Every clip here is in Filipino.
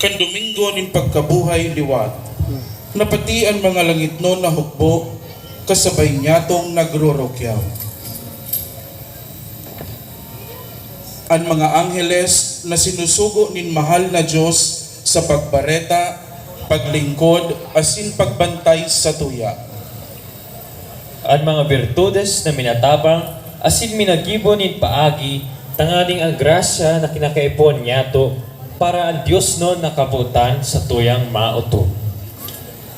kan Domingo nin pagkabuhay liwat. Napati ang mga langit no na hukbo, kasabay niyatong nagrurukyaw. Ang mga angheles na sinusugo nin mahal na Diyos sa pagbareta, paglingkod, asin pagbantay sa tuya. Ang mga virtudes na minatabang, asin minagibo nin paagi, tanganing ang grasya na kinakaipon niyato, para ang Diyos no nakabutan sa tuyang mauto.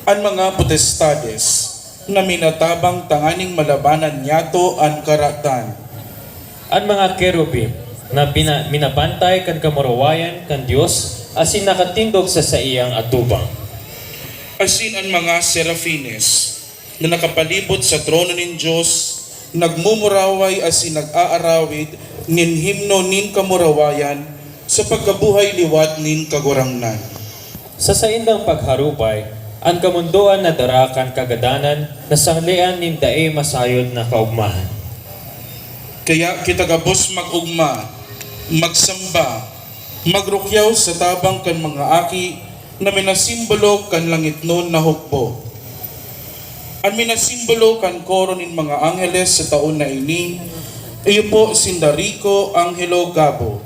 Ang mga potestades na minatabang tanganing malabanan niyato ang karatan. Ang mga kerubim na minabantay kan kamurawayan kan Diyos, asin nakatindog sa iyang atubang. Asin ang mga serafines na nakapalibot sa trono nin Diyos, nagmumuraway asin nag-aarawid nin himno nin kamurawayan sa pagkabuhay liwat nin kagurangnan. Sa saindang pagharupay, ang kamunduan na darakan kagadanan na sanglian nin dae masayod na kaugmahan. Kaya kita gabos mag-ugma, magsamba, magrukyaw sa tabang kan mga aki na minasimbolo kan langit nun na hukbo. Ang minasimbolo kan koro nin mga angheles sa taon na ini, iyo po Sindarico Angelo Gabo,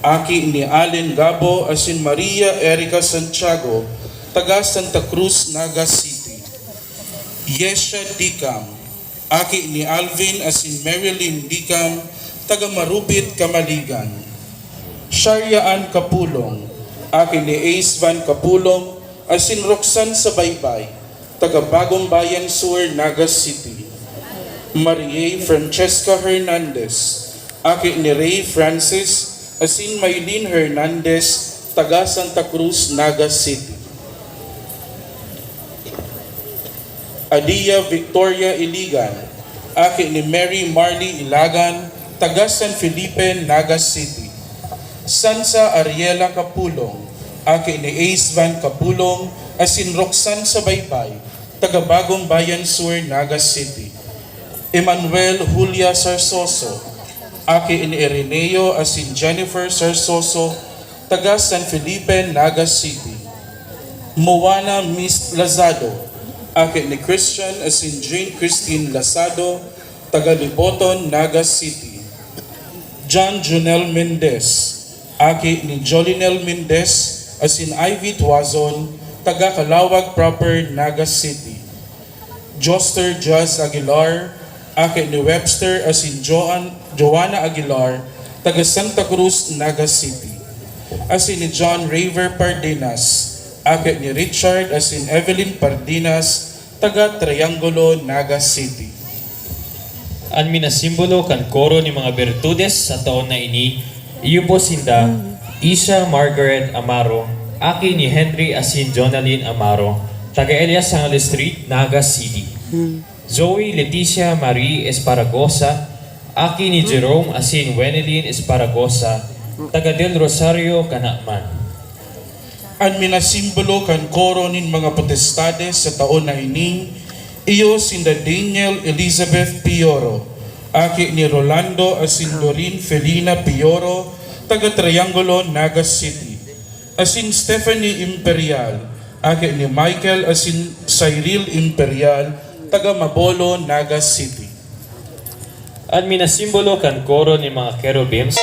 aki ni Allen Gabo asin Maria Erica Santiago, taga Santa Cruz, Naga City. Yesha Dicam, aki ni Alvin asin Marilyn Dicam, taga Marupit, Kamaligan. Sharyaan Kapulong, aki ni Ace Van Kapulong, asin Roxanne Sabaybay, taga Bagong Bayan Sur, Naga City. Marie Francesca Hernandez, aki ni Ray Francis, asin Maylene Hernandez, taga Santa Cruz, Naga City. Adia Victoria Iligan, aki ni Mary Marley Ilagan, taga San Felipe, Naga City. Sansa Ariela Kapulong, aki ni Ace Van Kapulong, asin Roxanne Sabaybay, taga Bagong Bayan Sur, Naga City. Emmanuel Julia Sarsoso, aki ni Ireneo asin Jennifer Sarsoso, taga San Felipe, Naga City. Moana Miss Lazado, aki ni Christian asin Jane Christine Lazado, taga Liboton, Naga City. John Junel Mendez, aki ni Jolinel Mendez asin Ivy Tuazon, taga Calawag proper, Naga City. Joster Jazz Aguilar, aki ni Webster asin Joanna Aguilar, taga Santa Cruz, Naga City. Asin ni John Raver Pardinas, aki ni Richard asin Evelyn Pardinas, taga Triangulo, Naga City. Ang minasimbolo kan koro ni mga virtudes sa taon na ini, iyo po sinda, Isha Margaret Amaro, aki ni Henry asin Jonalyn Amaro, taga Elias Sangales Street, Naga City. Zoe Leticia Marie Esparagosa, aki ni Jerome asin Wenelin Esparagosa, taga Del Rosario, Kanakman. Ang minasimbolo kan koro nin mga potestades sa taon na ini, iyo sinda Daniel Elizabeth Pioro, aki ni Rolando asin Doreen Felina Pioro, taga Triangulo, Naga City. Asin Stephanie Imperial, aki ni Michael asin Cyril Imperial, taga Mabolo, Naga City. Ang minasimbolo kan koro ni mga kerubims,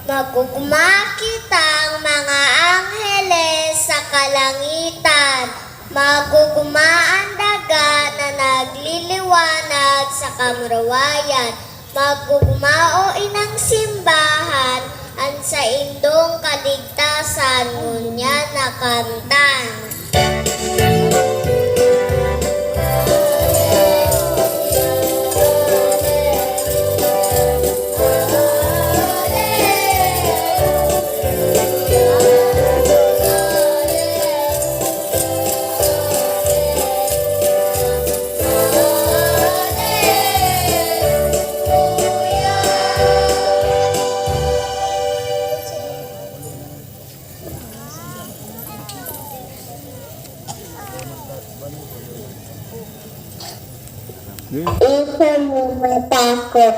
Magugma kitang mga angheles sa kalangitan. Magugma ang daga na nagliliwanag sa kamurawayan. Magugma o inang simbahan ang sa indong kaligtasan ngunya nakantan. Ikaw mo matakot